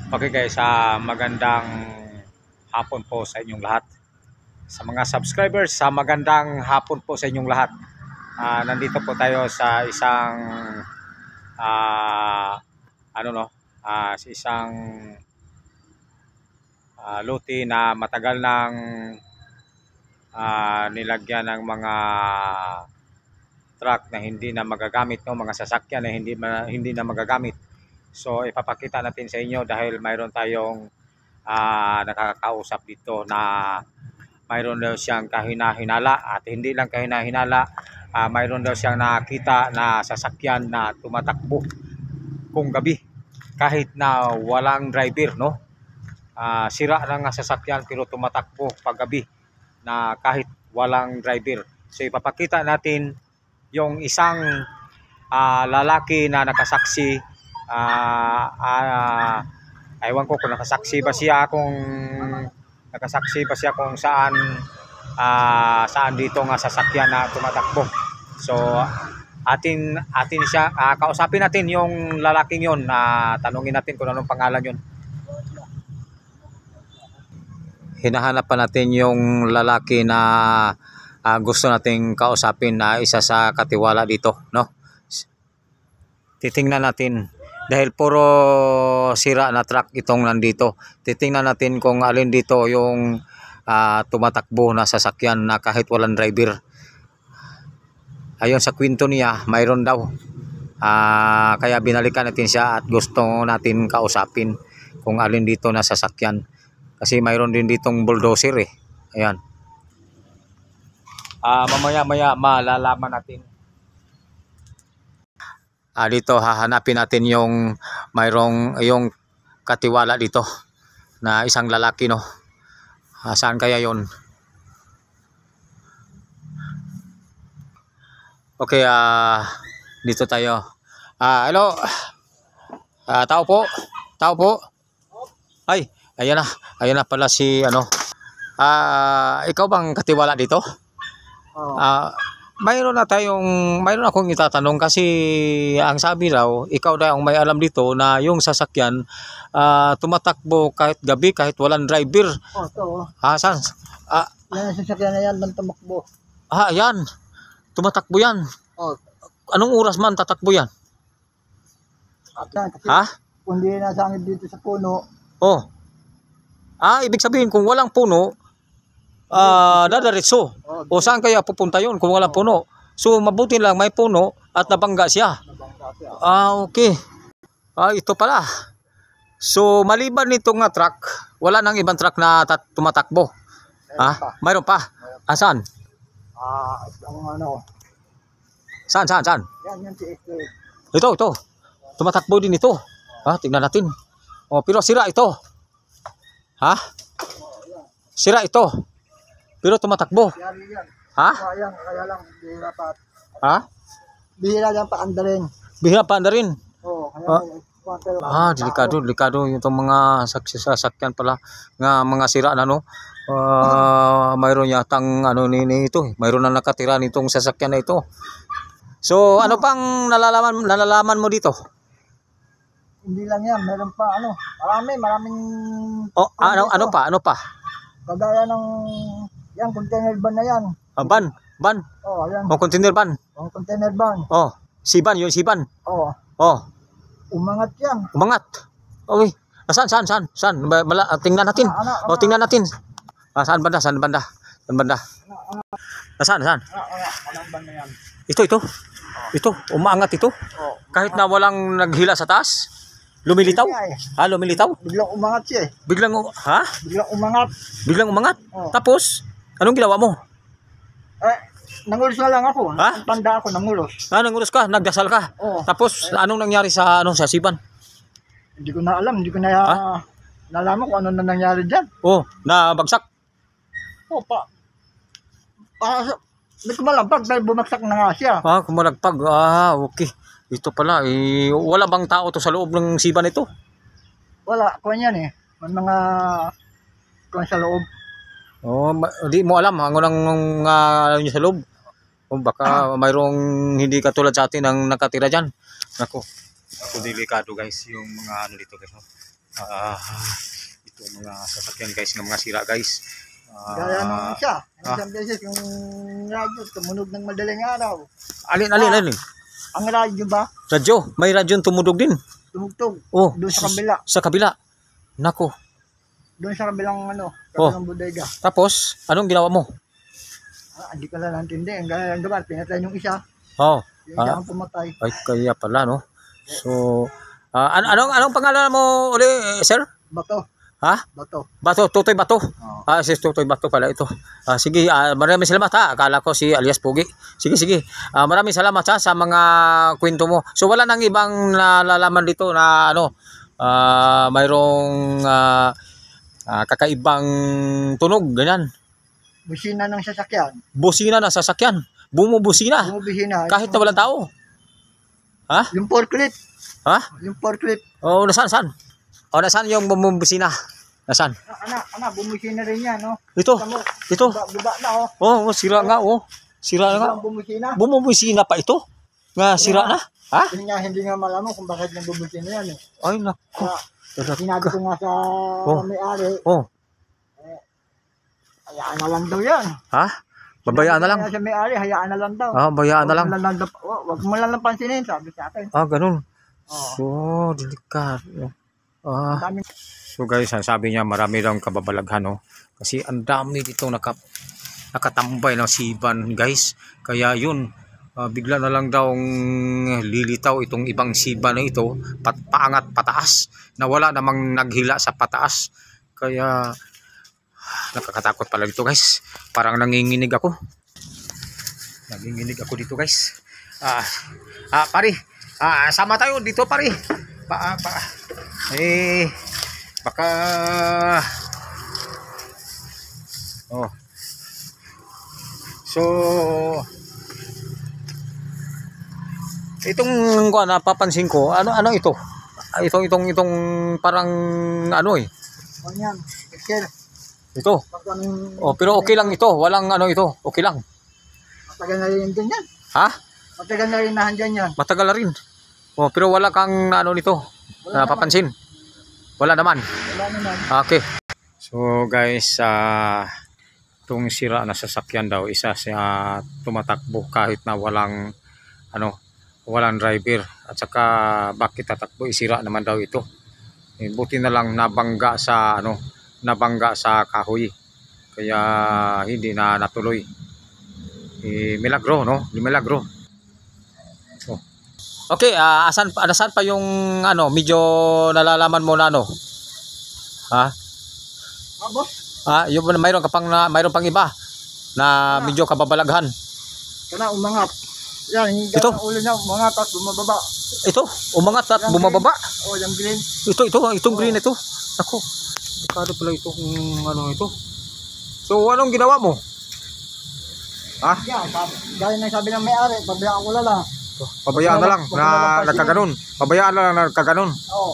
Okay guys, magandang hapon po sa inyong lahat. Sa mga subscribers, magandang hapon po sa inyong lahat. Nandito po tayo sa isang sa isang luti na matagal nang nilagyan ng mga truck na hindi na magagamit, no, mga sasakyan na hindi na magagamit. So ipapakita natin sa inyo dahil mayroon tayong nakakausap dito na mayroon daw siyang kahina-hinala, at hindi lang kahina-hinala, mayroon daw siyang nakita na sasakyan na tumatakbo kung gabi kahit na walang driver, no. Sira na nga sasakyan pero tumatakbo pag gabi na kahit walang driver. So ipapakita natin yung isang lalaki na nakasaksi. Ewan ko kung nakasaksi ba siya kung saan dito nga sasakyan na tumatakbo. So atin siya kausapin natin yung lalaking yon, tanungin natin kung anong pangalan yon. Hinahanap pa natin yung lalaki na gusto nating kausapin na isa sa katiwala dito, no. Titingnan natin dahil puro sira na truck itong nandito. Titingnan natin kung alin dito yung tumatakbo na sasakyan na kahit walang driver. Ayon sa kwento niya, mayroon daw. Kaya binalikan natin siya at gusto natin kausapin kung alin dito na sasakyan. Kasi mayroon din ditong bulldozer eh. Ayan. Mamaya malalaman natin. Dito hahanapin natin yung yung katiwala dito na isang lalaki, no. Saan kaya yon? Okay, dito tayo. Hello. Tao po. Ay, ayan na pala si ikaw bang katiwala dito? Mayroon akong itatanong kasi ang sabi raw, ikaw daw ang may alam dito na yung sasakyan tumatakbo kahit gabi, kahit walang driver. Ito. Saan? Yan ang sasakyan na yan, tumakbo. Yan. Tumatakbo yan. Anong oras man tatakbo yan? Kasi kung hindi nasangit dito sa puno. Ibig sabihin kung walang puno, dadaretso. O saan kaya pupunta yun kung walang puno? So mabuti lang may puno at nabangga siya. Okay. Ito pala. So maliban nitong truck, wala nang ibang truck na tumatakbo. Mayroon pa. Saan? Saan? Yan si Esther. Ito. Tumatakbo din ito. Tingnan natin. Pero sira ito. Sira ito. Pero tumatakbo. Kaya lang, bihira pa. Bihira lang pa andarin. Bihira pa andarin. Kaya Delikado itong mga sasakyan pala nga mga sira na, no. Mayroon yatang ito. Mayroon na nakatira nitong sasakyan na ito. So ano pang nalalaman mo dito? Hindi lang yan, meron pa maraming ano pa? Kagaya ng yan, container van na yan. Van? Ayan. Container van? Container van. Siban. Umangat yan. Umangat? Okay. Saan? Tingnan natin. Tingnan natin. Saan banda? Saan? Anong van na yan? Ito, umaangat ito. Kahit na walang naghila sa taas. Lumilitaw? Lumilitaw? Biglang umangat siya eh. Biglang umangat? Tapos, anong ginawa mo? Nangulos na lang ako. Tanda ako, nangulos. Nangulos ka? Nagdasal ka? Tapos, anong nangyari sa Siban? Hindi ko na alam. Hindi ko na nalaman kung ano na nangyari dyan. Nabagsak? Hindi ko malapag dahil bumagsak na nga siya. Kumalagpag. Okay. Ito pala, wala bang tao to sa loob ng Siban ito? Wala, kuwan yan eh. May mga kuwan sa loob. Di mo alam anong nyo sa loob. Baka mayroong hindi katulad sa atin ang nakatira dyan. Naku, delikado guys yung mga dito guys. Ito mga sasakyan guys, ng mga sira guys. Gaya nung isa. Isang beses yung radyo tumunog ng madaling araw. Alin? Ang radyo ba? Radyo, may radyo tumudog din. Tumugtog. Oh, Doon sa kabila. Sa kabila. Nako. Doon sa kabilang kabilang bodega. Tapos, anong ginawa mo? Hindi ko lang nantindi. Ang gawa, pinatay yung isa. Oh. Yung isa ang pumatay. Ay, kaya pala, no? So, anong pangalan mo uli, sir? Bato. Ha? Bato. Bato, Tutoy Bato. Oh. Si Tutoy Bato pala ito. Sige, maraming salamat ha. Akala ko si alias Pugi. Sige. Maraming salamat ha sa mga kwento mo. So wala nang ibang nalalaman dito na mayroong kakaibang tunog, ganyan. Busina ng sasakyan. Busina ng sasakyan. Bumubusina. Bumubusina. Kahit na walang tao. Ha? Yung forklift. Ha? Yung forklift. O, nasaan? O, nasaan yung bumubusina? Nasaan? Anak, bumusina rin yan, no? Ito. Biba na, oh. Oh, sira nga, oh. Sira nga. Bumusina. Bumubusina pa ito? Nga, sira na? Ha? Hindi nga malaman kung bakit nang bumusina yan, eh. Ay, naku. Sinabi ko nga sa may-ari. Oh. Hayaan na lang daw yan. Ha? Babayaan na lang? Sa may-ari, hayaan na lang daw. Bayaan na lang. Huwag mo lang pansinin, sabi sa akin. Ganun. Oo. So, delikado. So guys, sabi niya marami daw kababalaghan, no? Kasi ang dami dito nakatambay ng siban, guys. Kaya yun, bigla na lang daw lilitaw itong ibang siban na ito, paangat pataas, na wala namang naghila sa pataas. Kaya nakakatakot pala dito, guys. Parang nanginginig ako. Dito, guys. Pare, sama tayo dito, pare. Baka so itong napapansin ko, ano ito? Itong parang Yan, ito. Pero okay lang ito, walang ito, okay lang. Matagal na rin dyan yan. Ha? Matagal na rin nahandyan yan. Matagal na rin. Pero wala kang nito, napapansin. Wala naman. Okay. So guys, itong sira na sasakyan daw, isa siya tumatakbo kahit na walang driver. At saka bakit tatakbo, isira naman daw ito. Buti na lang nabangga sa kahoy. Kaya hindi na natuloy. Milagro, no? Milagro. Okay, asan pa yung medyo nalalaman mo na Ha? Boss? Yung mayroon pang iba na medyo kababalaghan. Kana umangat. Yan, ito. Ang ulo niya umangat at bumababa. Ito, umangat at bumababa. Yung green. Itong green ito. Ako. Dekado pala itong ito. So, anong ginawa mo? Ha? Gaya ng sabi ng may-ari, pabayaan ko lang. Pabayaan na lang na nagkaganon. Pabayaan na lang na nagkaganon. Oo.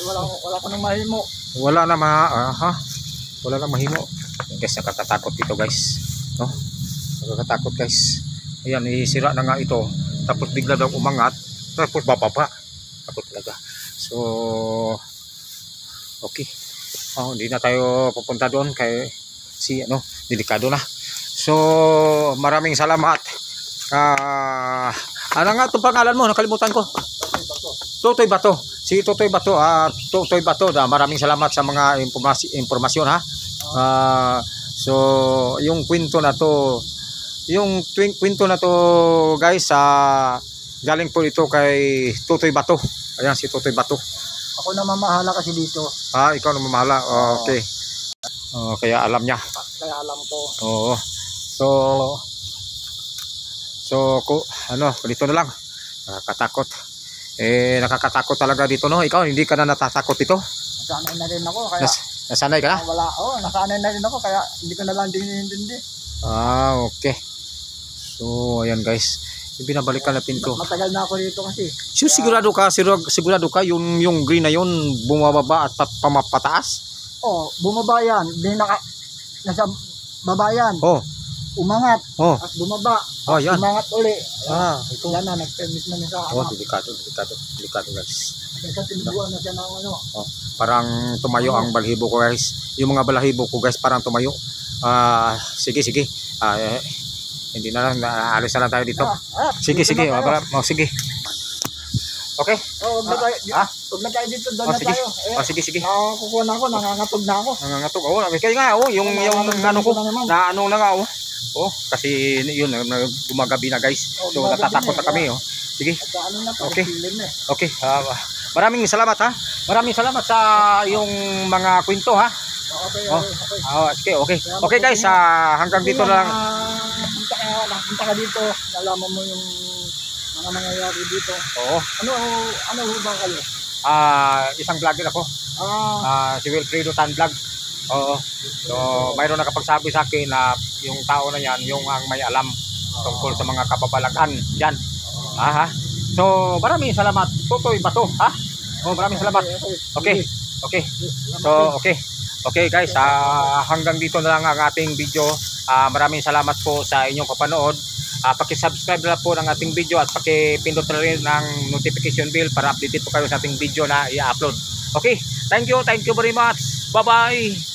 Wala ko nang mahimo. Wala na mahimo. Guys, nakakatakot ito, guys. No? Nakakatakot, guys. Ayan, isira na nga ito. Tapos bigla daw umangat. Tapos bababa. Takot talaga. So, okay. Hindi na tayo pupunta doon kay delikado na. So, maraming salamat. Ano nga itong pangalan mo? Nakalimutan ko. Tutoy Bato. Si Tutoy Bato. Tutoy Bato. Maraming salamat sa mga impormasyon, ha. So, yung kwento na to, guys, galing po ito kay Tutoy Bato. Ayan, si Tutoy Bato. Ako na mamahala kasi dito. Ikaw na mamahala. Okay. Kaya alam niya. Kaya alam ko. Oo. So, dito na lang. Nakakatakot. Nakakatakot talaga dito, no? Ikaw, hindi ka na natatakot dito? Nasanay na rin ako. Kaya, nasanay ka na? Nasanay na rin ako. Kaya hindi ko na lang dinindi. Okay. So, ayan guys. Binabalikan natin to. Matagal na ako dito kasi. So, sigurado ka yung green na yun bumababa at pamapataas? Bumaba yan. Nasa baba yan. umangat Oh. at bumaba. Oh, yan. Umangat uli. Ito. Yan na, nag-permit na niya sa Oh, anak. delikado guys. Kaya tinubuan na siya ng ano. Oh, parang tumayo ang balahibo ko guys. Yung mga balahibo ko guys parang tumayo. Sige. Hindi na lang, alis na lang tayo dito. Sige. Sige. Okay. Huwag na tayo. Huwag na tayo dito. Doon na tayo. Sige. Nakakukuha na ako. Nangangatog na ako. Nangangatog. Oh, kaya nga yung ano ko na ano na nga oh. Kasi yun gumagabi na guys. So natatakot na kami Sige. Okay. Okay. Maraming salamat ha. Maraming salamat sa yung mga kwento ha. Okay. Okay. Okay guys, hanggang dito na lang. Punta ka dito. Nalaman mo yung mga nangyayari dito. Oo. Ano ba kayo? Isang vlogger ako. Si Wilfredo Tan Vlog. Oo. So, mayroon nakapagsabi sa akin na yung tao na yan, yung ang may alam tungkol sa mga kababalagan yan. So, maraming salamat. Tutoy ba to? Maraming salamat. Okay. So, okay guys, hanggang dito na lang ang ating video. Maraming salamat po sa inyong kapanood. Paki-subscribe na po ng ating video at paki-pindot na rin ng notification bell para updated po kayo sa ating video na i-upload. Okay, thank you very much. Bye-bye.